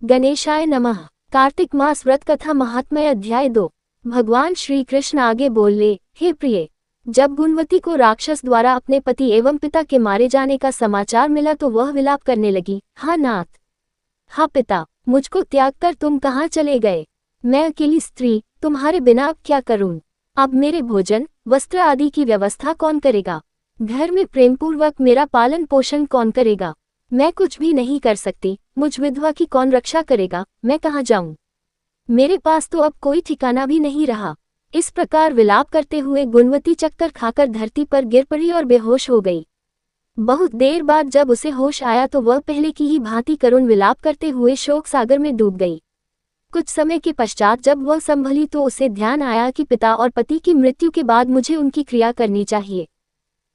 गणेशाय नमः। कार्तिक मास व्रत कथा महात्म्य अध्याय 2। भगवान श्री कृष्ण आगे बोले, हे प्रिय, जब गुणवती को राक्षस द्वारा अपने पति एवं पिता के मारे जाने का समाचार मिला तो वह विलाप करने लगी। हाँ नाथ, हाँ पिता, मुझको त्याग कर तुम कहाँ चले गए? मैं अकेली स्त्री तुम्हारे बिना अब क्या करूं? अब मेरे भोजन वस्त्र आदि की व्यवस्था कौन करेगा? घर में प्रेमपूर्वक मेरा पालन पोषण कौन करेगा? मैं कुछ भी नहीं कर सकती। मुझ विधवा की कौन रक्षा करेगा? मैं कहाँ जाऊं? मेरे पास तो अब कोई ठिकाना भी नहीं रहा। इस प्रकार विलाप करते हुए गुणवती चक्कर खाकर धरती पर गिर पड़ी और बेहोश हो गई। बहुत देर बाद जब उसे होश आया तो वह पहले की ही भांति करुण विलाप करते हुए शोक सागर में डूब गई। कुछ समय के पश्चात जब वह संभली तो उसे ध्यान आया कि पिता और पति की मृत्यु के बाद मुझे उनकी क्रिया करनी चाहिए,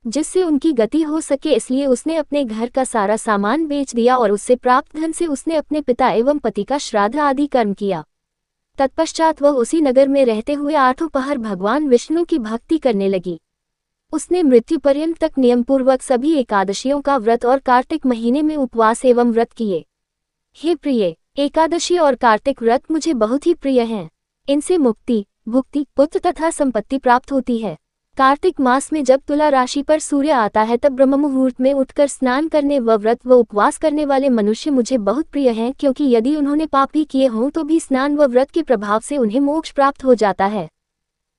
जिससे उनकी गति हो सके। इसलिए उसने अपने घर का सारा सामान बेच दिया और उससे प्राप्त धन से उसने अपने पिता एवं पति का श्राद्ध आदि कर्म किया। तत्पश्चात वह उसी नगर में रहते हुए आठों पहर भगवान विष्णु की भक्ति करने लगी। उसने मृत्यु पर्यंत तक नियमपूर्वक सभी एकादशियों का व्रत और कार्तिक महीने में उपवास एवं व्रत किए। हे प्रिय, एकादशी और कार्तिक व्रत मुझे बहुत ही प्रिय हैं। इनसे मुक्ति, भुक्ति, पुत्र तथा संपत्ति प्राप्त होती है। कार्तिक मास में जब तुला राशि पर सूर्य आता है तब ब्रह्म मुहूर्त में उठकर स्नान करने व व्रत व उपवास करने वाले मनुष्य मुझे बहुत प्रिय हैं, क्योंकि यदि उन्होंने पाप भी किए हों तो भी स्नान व व्रत के प्रभाव से उन्हें मोक्ष प्राप्त हो जाता है।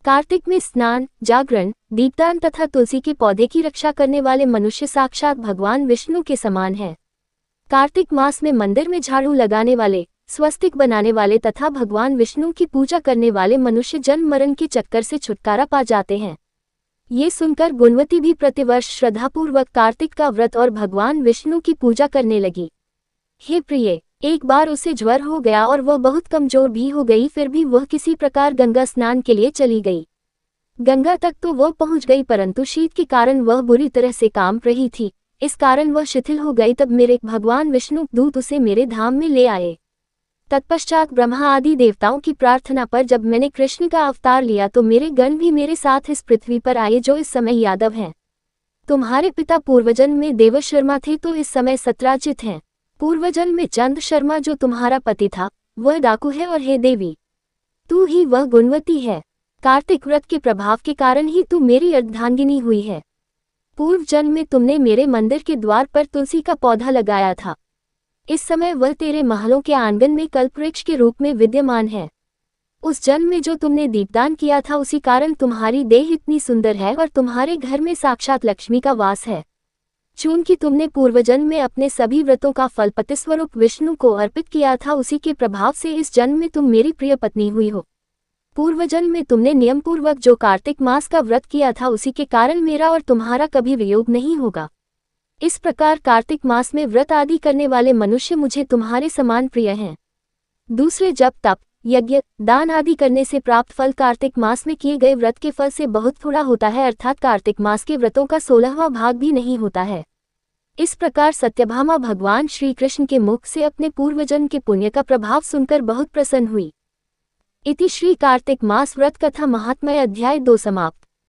कार्तिक में स्नान, जागरण, दीपदान तथा तुलसी के पौधे की रक्षा करने वाले मनुष्य साक्षात भगवान विष्णु के समान है। कार्तिक मास में मंदिर में झाड़ू लगाने वाले, स्वस्तिक बनाने वाले तथा भगवान विष्णु की पूजा करने वाले मनुष्य जन्म मरण के चक्कर से छुटकारा पा जाते हैं। ये सुनकर गुणवती भी प्रतिवर्ष श्रद्धापूर्वक कार्तिक का व्रत और भगवान विष्णु की पूजा करने लगी। हे प्रिय, एक बार उसे ज्वर हो गया और वह बहुत कमजोर भी हो गई, फिर भी वह किसी प्रकार गंगा स्नान के लिए चली गई। गंगा तक तो वह पहुंच गई, परंतु शीत के कारण वह बुरी तरह से कांप रही थी। इस कारण वह शिथिल हो गई। तब मेरे भगवान विष्णु दूत उसे मेरे धाम में ले आए। तत्पश्चात ब्रह्मा आदि देवताओं की प्रार्थना पर जब मैंने कृष्ण का अवतार लिया तो मेरे गण भी मेरे साथ इस पृथ्वी पर आए, जो इस समय यादव हैं। तुम्हारे पिता पूर्वजन में देव शर्मा थे तो इस समय सत्राजित हैं। पूर्वजन में चंद शर्मा जो तुम्हारा पति था वह डाकू है, और हे देवी, तू ही वह गुणवती है। कार्तिक व्रत के प्रभाव के कारण ही तू मेरी अर्धांगिनी हुई है। पूर्व जन्म में तुमने मेरे मंदिर के द्वार पर तुलसी का पौधा लगाया था। इस समय वह तेरे महलों के आंगन में कल्पवृक्ष के रूप में विद्यमान है। उस जन्म में जो तुमने दीपदान किया था उसी कारण तुम्हारी देह इतनी सुंदर है और तुम्हारे घर में साक्षात लक्ष्मी का वास है। चूंकि तुमने पूर्वजन्म में अपने सभी व्रतों का फल पति स्वरूप विष्णु को अर्पित किया था, उसी के प्रभाव से इस जन्म में तुम मेरी प्रिय पत्नी हुई हो। पूर्वजन्म में तुमने नियमपूर्वक जो कार्तिक मास का व्रत किया था उसी के कारण मेरा और तुम्हारा कभी वियोग नहीं होगा। इस प्रकार कार्तिक मास में व्रत आदि करने वाले मनुष्य मुझे तुम्हारे समान प्रिय हैं। दूसरे जप, तप, यज्ञ, दान आदि करने से प्राप्त फल कार्तिक मास में किए गए व्रत के फल से बहुत थोड़ा होता है, अर्थात कार्तिक मास के व्रतों का 16वां भाग भी नहीं होता है। इस प्रकार सत्यभामा भगवान श्री कृष्ण के मुख से अपने पूर्वजन्म के पुण्य का प्रभाव सुनकर बहुत प्रसन्न हुई। इति श्री कार्तिक मास व्रत कथा महात्म्य अध्याय 2 समाप्त।